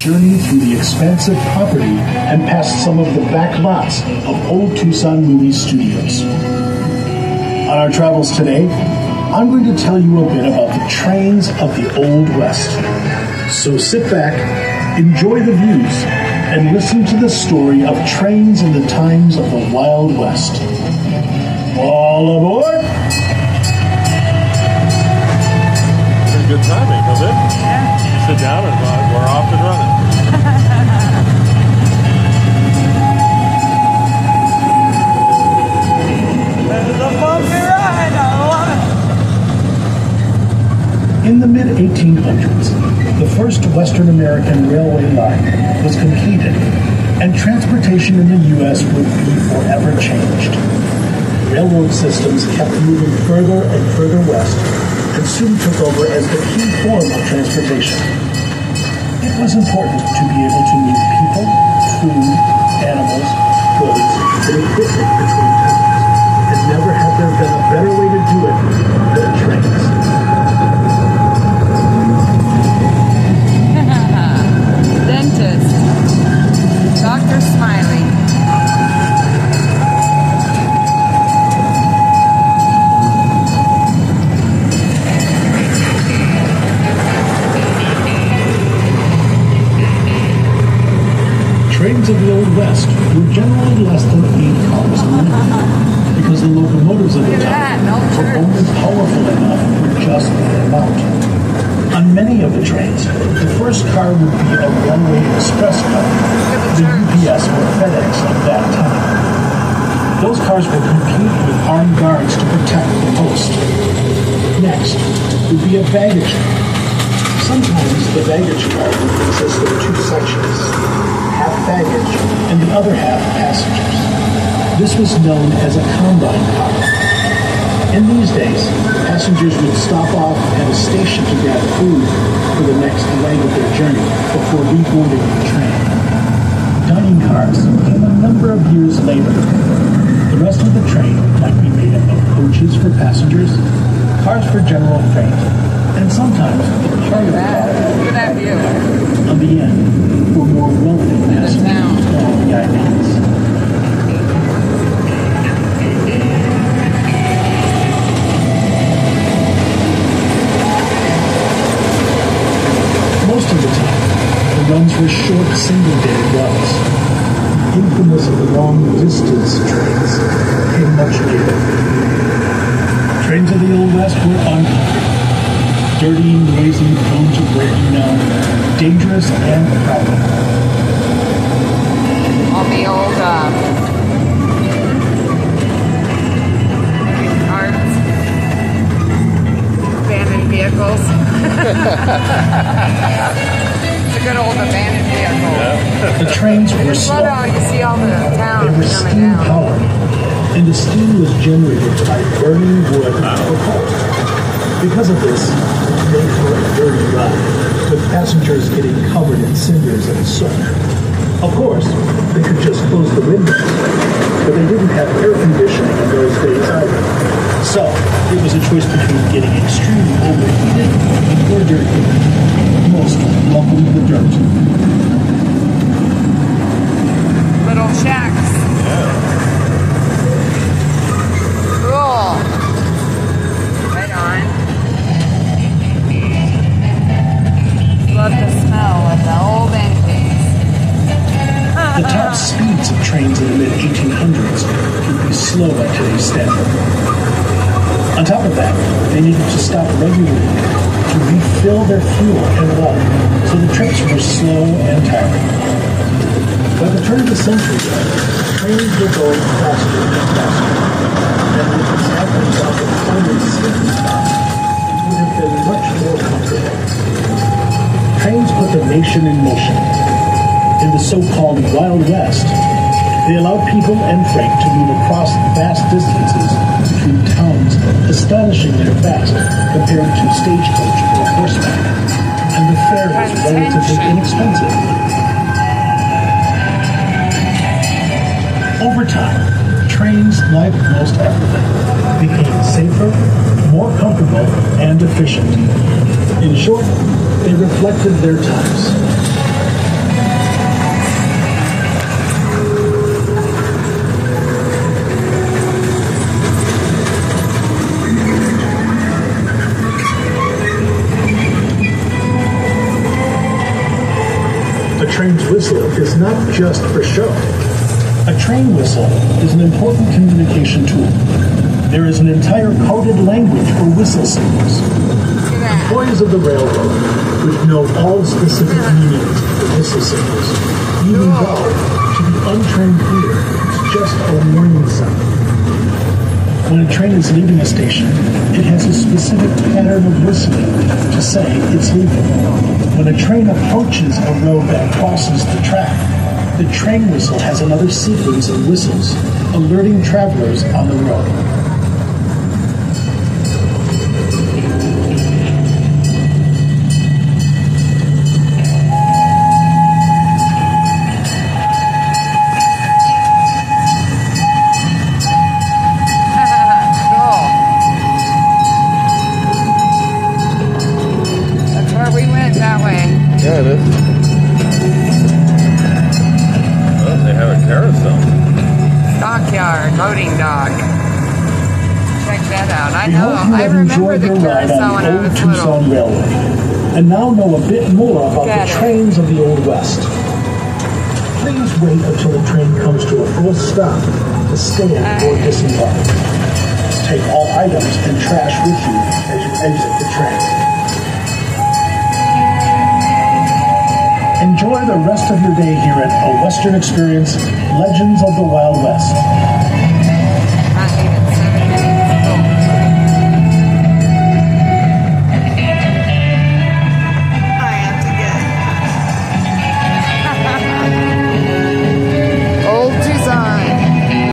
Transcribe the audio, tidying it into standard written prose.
journey through the expansive property and past some of the back lots of old Tucson movie studios. On our travels today, I'm going to tell you a bit about the trains of the Old West. So sit back, enjoy the views, and listen to the story of trains in the times of the Wild West. All aboard! Pretty good timing, was it? Yeah. You sit down and we're off and running. This is a bumpy ride. I love it. In the mid-1800s, the first Western American railway line was completed, and transportation in the U.S. would be forever changed. Railroad systems kept moving further and further west, and soon took over as the key form of transportation. It was important to be able to move people, food, animals, goods, and equipment between towns, and never had there been a better way to do it than trains. Dentist. Dr. Smiley. Trains of the Old West were generally less than 8 cars long, because the locomotives of the time were only powerful enough for just their amount. On many of the trains, the first car would be a one-way express car, the UPS or FedEx of that time. Those cars were complete with armed guards to protect the post. Next would be a baggage car. Sometimes the baggage car would consist of 2 sections, half baggage and the other half passengers. This was known as a combine car. In these days, passengers would stop off at a station to grab food for the next leg of their journey before reboarding the train. Dining cars came a number of years later. The rest of the train might be made up of coaches for passengers, cars for general freight, and sometimes the cargo car. Look at that view. On the end were more wealthy passengers along the islands. Most of the time, the runs were short single-day runs. The infamous long-distance trains came much later. Trains of the Old West were uncommon. Dirty, noisy, prone to breaking down, dangerous and crowded. On the old carts, abandoned vehicles. It's a good old abandoned vehicle. Yeah. The trains were slow. Slow down, you see all the towns They were coming steam down. powered, and the steam was generated by burning wood or coal. Because of this, they were a dirty ride, with passengers getting covered in cinders and soot. Of course, they could just close the windows, but they didn't have air conditioning in those days either. So, it was a choice between getting extremely overheated or dirty. Most welcomed the dirt. Little shacks. Cool. Right on. Love the smell of the old engines. The top speeds of trains in the mid-1800s would be slow by today's standard. On top of that, they needed to stop regularly to refill their fuel and water, so the trips were slow and tiring. By the turn of the century, trains were going faster and faster, and with the advent of the finally steam stop, it would have been much more comfortable. Trains put the nation in motion. In the so-called Wild West, they allowed people and freight to move across vast distances between towns astonishingly fast compared to stagecoach or horseback, and the fare was relatively inexpensive. Over time, trains, like most everything, became safer, more comfortable, and efficient. In short, they reflected their times. train's whistle is not just for show. A train whistle is an important communication tool. There is an entire coded language for whistle signals. Employees of the railroad would know all specific meanings of whistle signals, even though, to the untrained ear, it's just a warning sound. When a train is leaving a station, it has a specific pattern of whistling to say it's leaving. When a train approaches a road that crosses the track, the train whistle has another sequence of whistles, alerting travelers on the road. Yeah, it is. Oh, they have a carousel. Stockyard, loading dock. Check that out. I We know. hope you I have remember enjoyed the your ride carousel on when the I old was Tucson little. Railroad, and now know a bit more about Get the it. trains of the Old West. Please wait until the train comes to a full stop to stand or disembark. Take all items and trash with you as you exit the train. Enjoy the rest of your day here at A Western Experience Legends of the Wild West.